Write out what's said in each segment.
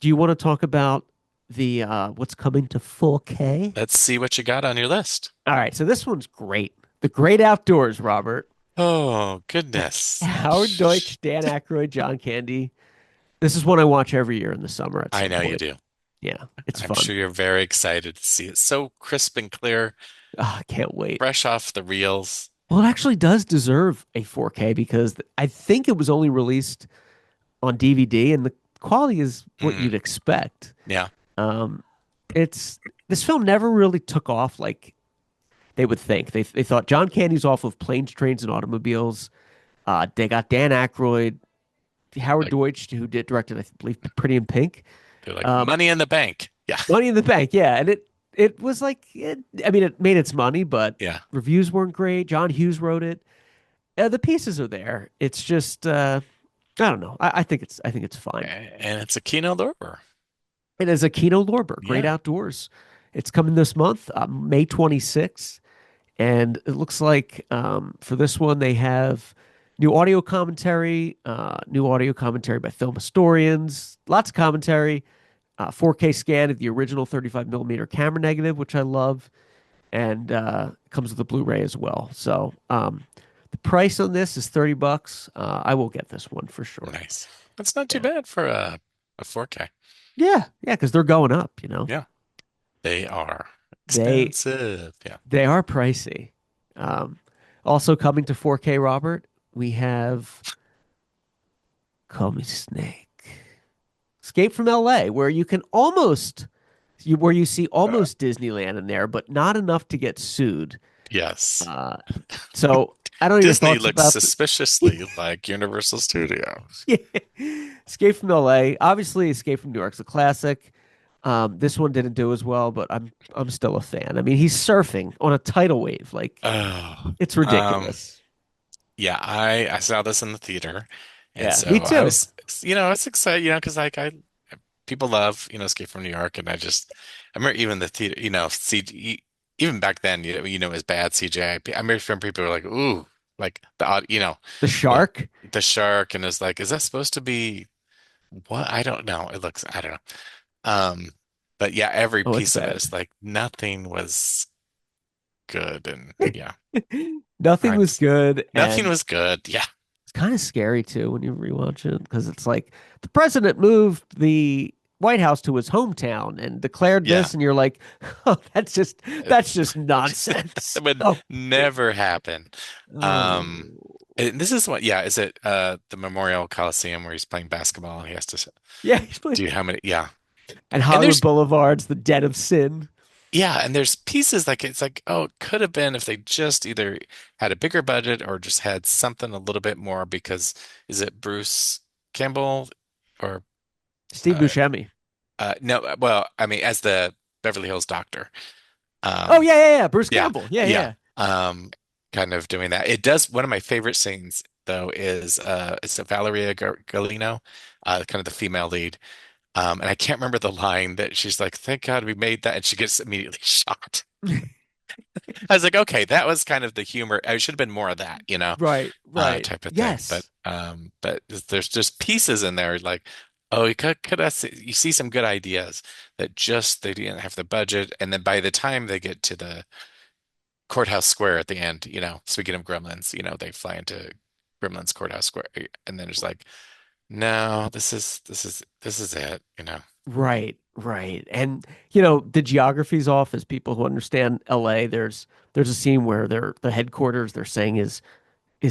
Do you want to talk about the what's coming to 4K? Let's see what you got on your list. All right, so this one's great. The Great Outdoors, Robert. Oh, goodness. Howard Deutsch, Dan Aykroyd, John Candy. This is one I watch every year in the summer at I some know you point. do. Yeah, it's I'm fun. sure you're very excited to see it. So crisp and clear, Ah, I can't wait. fresh off the reels. Well, it actually does deserve a 4K because I think it was only released on DVD and the quality is what Mm, you'd expect. yeah. Um, it's this film never really took off like they would think. They thought John Candy's off of Planes, Trains, and Automobiles. They got Dan Aykroyd, Howard Like Deutsch, who did directed, I believe, Pretty in Pink. they're like Um, money in the bank. Yeah. Money in the Bank, yeah, and it was like, I mean, it made its money, but Yeah. reviews weren't great. John Hughes wrote it. The pieces are there. It's just, I don't know. I think it's fine. And it's a Kino Lorber. It is a Kino Lorber, Great Yeah. Outdoors. It's coming this month, May 26th. And it looks like for this one, they have new audio commentary by film historians, lots of commentary, 4K scan of the original 35 millimeter camera negative, which I love, and comes with a Blu-ray as well. So the price on this is $30. I will get this one for sure. Nice. That's not too Yeah, bad for a 4K. yeah, because they're going up. Yeah. They are They expensive. Yeah. they are pricey. Um, Also coming to 4K, Robert, we have Call Me Snake. Escape from LA, where you can almost where you see Uh, almost Disneyland in there, but not enough to get sued. yes. Uh, so I don't know your Disney thoughts looks about suspiciously like Universal Studios. yeah. Escape from LA. Obviously, Escape from New York's a classic. This one didn't do as well, but I'm still a fan. I mean, he's surfing on a tidal wave. Like Oh, it's um, ridiculous. yeah, I saw this in the theater, and Yeah, me so too. I was excited, because like I people love, Escape from New York, and I remember even the theater, CG, even back then, it was bad CGI. I remember some people were like, ooh, like The the shark. the shark, and it's like, is that supposed to be what? I don't know. I don't know. But yeah, every Oh, it's piece of it bad. is like nothing was good, and yeah, Nothing I was just good, nothing and was good. Yeah, it's kind of scary too when you rewatch it because it's like the president moved the White House to his hometown and declared yeah. this, and you're like, oh, It, that's just nonsense. that would Oh, never happen. oh, Um, and this is what, yeah, is it the Memorial Coliseum where he's playing basketball and he has to yeah. He's like, do how many? Yeah, and and Hollywood Boulevard's the den of sin. there's pieces like it's like, oh, it could have been if they just either had a bigger budget or just had something a little bit more because is it Bruce Campbell or Steve uh, Buscemi. no? Well, I mean, as the Beverly Hills doctor. Oh Um, yeah, yeah, yeah. Bruce Yeah, Campbell. Yeah, yeah. yeah. Kind of doing that. It does. One of my favorite scenes though is it's a Valeria Galino, kind of the female lead. And I can't remember the line that she's like, "Thank God we made that," and she gets immediately shot. I was like, okay, that was kind of the humor. I should have been more of that, Right, right. type of thing. Yes. But there's just pieces in there like, oh, you see some good ideas that just they didn't have the budget, and then by the time they get to the Courthouse Square at the end, speaking of Gremlins, they fly into Gremlins Courthouse Square, and then it's like, no, this is it. Right, right. And the geography's off as people who understand LA. There's a scene where the headquarters they're saying is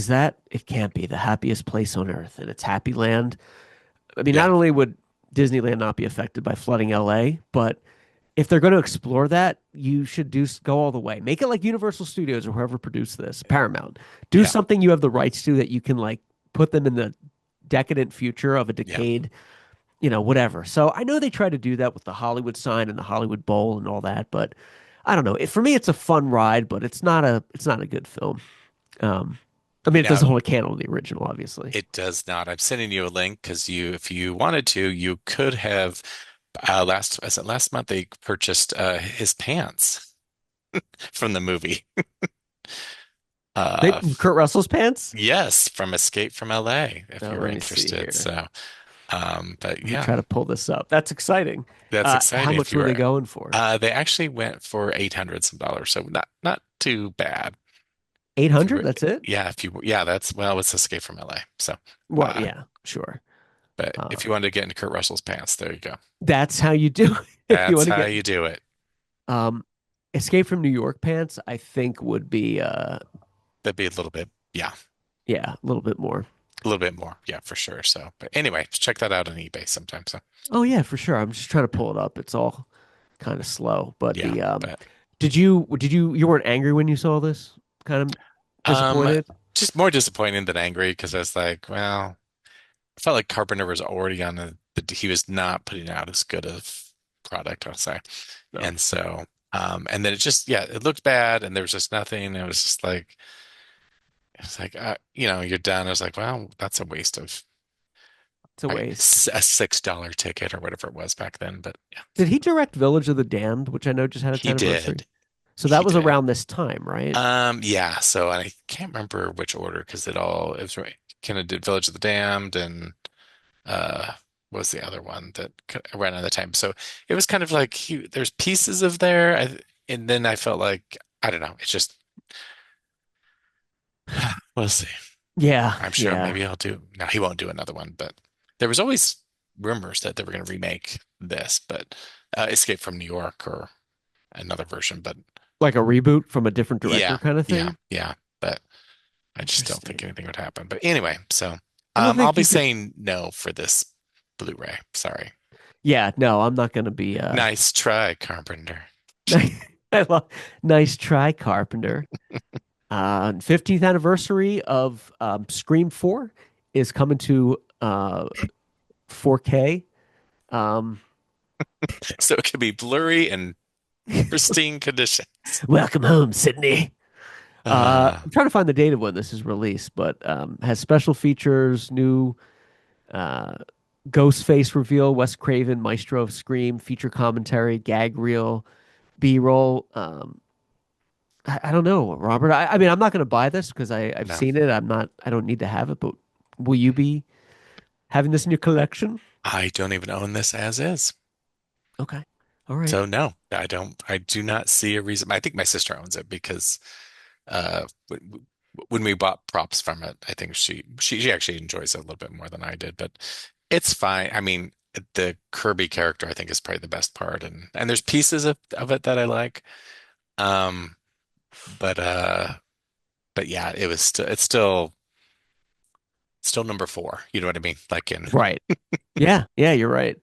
that it can't be the happiest place on earth and it's Happy Land. I mean, Yeah, not only would Disneyland not be affected by flooding LA, but if they're going to explore that, you should go all the way. Make it like Universal Studios or whoever produced this, Paramount. Do yeah, something you have the rights to that you can like put them in the decadent future of a yeah. decade, whatever. So I know they try to do that with the Hollywood sign and the Hollywood Bowl and all that, but I don't know. For me, it's a fun ride, but it's not a good film. Um, I mean, it Now doesn't hold a candle to the original, obviously. it does not. I'm sending you a link because if you wanted to, you could have last month they purchased his pants from the movie. They Uh, Kurt Russell's pants. yes, from Escape from LA, if Oh, you're let me see interested. here. So. But Let me yeah, try to pull this up. That's exciting. that's How exciting. If much you were they were, going for? they actually went for 800 some dollars, so not too bad. If you 800? were, That's it? yeah, if you, yeah, that's well, it's Escape from LA. So, Well, uh, yeah, sure. but Uh, if you wanted to get into Kurt Russell's pants, there you go. that's how you do it. If you That's want to how get you do it. um, Escape from New York pants, I think would be That'd be a little bit, yeah, yeah, a little bit more. a little bit more, yeah, for sure. So, but anyway, check that out on eBay sometime. So, Oh yeah, for sure. I'm just trying to pull it up. It's all kind of slow. But yeah, the but you weren't angry when you saw this? Kind of um, disappointed? just more disappointing than angry because I was like, well, I felt like Carpenter was already on he was not putting out as good of product, I'll say. No. And so, and then it just, yeah, it looked bad and there was just nothing. It was just like, it's like, you're done. I was like, well, that's a waste of It's a waste. a $6 ticket or whatever it was back then. But yeah, Did he direct Village of the Damned, which I know just had its he anniversary? did. So He that was did. around this time, right? Yeah. So I can't remember which order because it was right. Kind of did Village of the Damned and uh what was the other one that ran out of time. So it was kind of like there's pieces of there, and then I felt like I don't know. It's just we'll see. Yeah, I'm sure yeah. maybe I'll do. No, he won't do another one, but there was always rumors that they were going to remake this, but Escape from New York or another version. But Like a reboot from a different director yeah, kind of yeah, thing. yeah. But I just don't think Interesting. anything would happen. But anyway, so I don't I'll think be you could. saying no for this Blu-ray. Sorry. Yeah, no, I'm not going to be. Nice try, Carpenter. I love, nice try, Carpenter. 15th anniversary of Scream 4 is coming to 4K. Um, So it could be blurry and pristine conditions. welcome home, Sydney. Uh, I'm trying to find the date of when this is released, but has special features, new uh, ghost face reveal, Wes Craven, Maestro of Scream, feature commentary, gag reel, B-roll. I don't know, Robert. I mean, I'm not going to buy this because I've no, seen it. I'm not. I don't need to have it. But will you be having this in your collection? I don't even own this as is. Okay. All right. So no, I don't. I do not see a reason. I think my sister owns it because when we bought props from it, I think she actually enjoys it a little bit more than I did. But it's fine. I mean, the Kirby character I think is probably the best part, and there's pieces of it that I like. Um, but but yeah, it's still number four. You know what I mean? Like Right. Yeah. Yeah. You're right.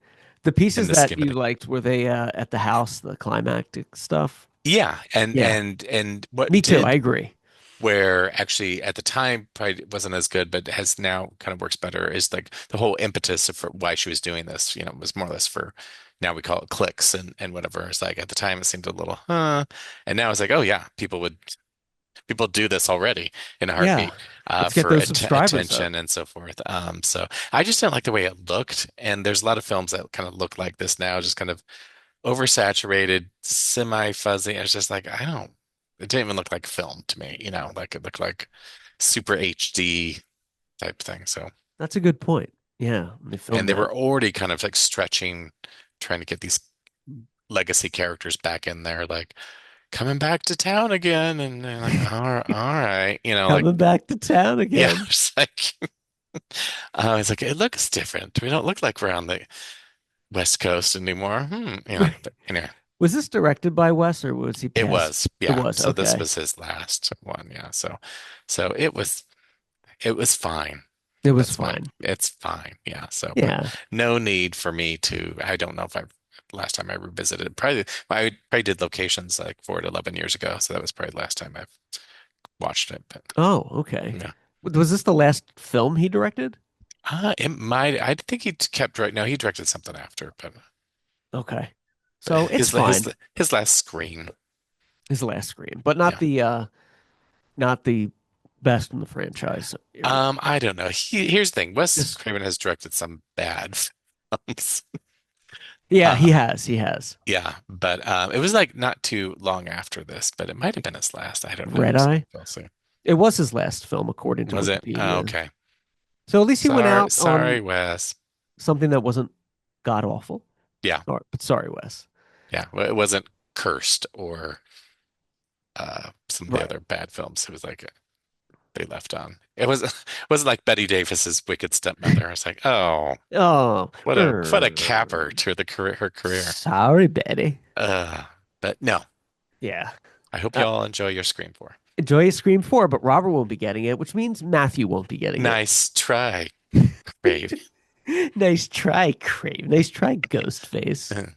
The in pieces the that scheme of you things. liked were they at the house, the climactic stuff? Yeah, and Yeah. and and what Me too. I did agree. where actually at the time probably wasn't as good, but has now kind of works better is like the whole impetus for why she was doing this, was more or less for now we call it clicks and whatever. It's like at the time it seemed a little, and now it's like, oh yeah, people do this already in a Yeah. heartbeat Let's get for those subscribers up. attention and so forth. So I just didn't like the way it looked, and there's a lot of films that kind of look like this now, just kind of oversaturated, semi-fuzzy. It's just like it didn't even look like film to me, like it looked like super HD type thing. So, That's a good point. Yeah. They and filmed they that. were already kind of like stretching, trying to get these legacy characters back in there, like coming back to town again, and they're like, all right, like Coming back to town yeah, again. it's like it's like it looks different. We don't look like we're on the West Coast anymore. But anyway. Was this directed by Wes or was he It past? was, It yeah. was. So this Okay. was his last one, yeah. So it was fine. It was That's fine. fine. It's fine, yeah. So, but Yeah. no need for me to. I don't know if last time I revisited. Probably I probably did locations like 11 years ago. So that was probably the last time I've watched it. But Oh, okay. yeah, Was this the last film he directed? it might. I think he kept right. No, he directed something after, Okay. but So it's his his fine. his last screen. His last screen, but Yeah. not the best in the franchise. I don't know. Here's the thing. Wes Just Craven has directed some bad films. yeah, he Uh, has. He has. yeah, but it was like not too long after this, but it might have been his last. I don't know. Red So Eye. we'll see. It was his last film according to Was it? Oh, Wikipedia. okay. So at least he went Sorry, out sorry, on Wes. something that wasn't god awful. Yeah, But sorry, Wes. yeah. Well, it wasn't Cursed or some of the Right. other bad films. It was like they left on. It was it wasn't like Betty Davis's Wicked Stepmother. I was like, oh, Oh, what a capper to the career her career. sorry, Betty. Uh, but no, Yeah. I hope you Uh, all enjoy your Scream 4. Enjoy Scream 4, but Robert won't be getting it, which means Matthew won't be getting it. Nice try, Crave. Nice try, Crave. Nice try, Ghostface.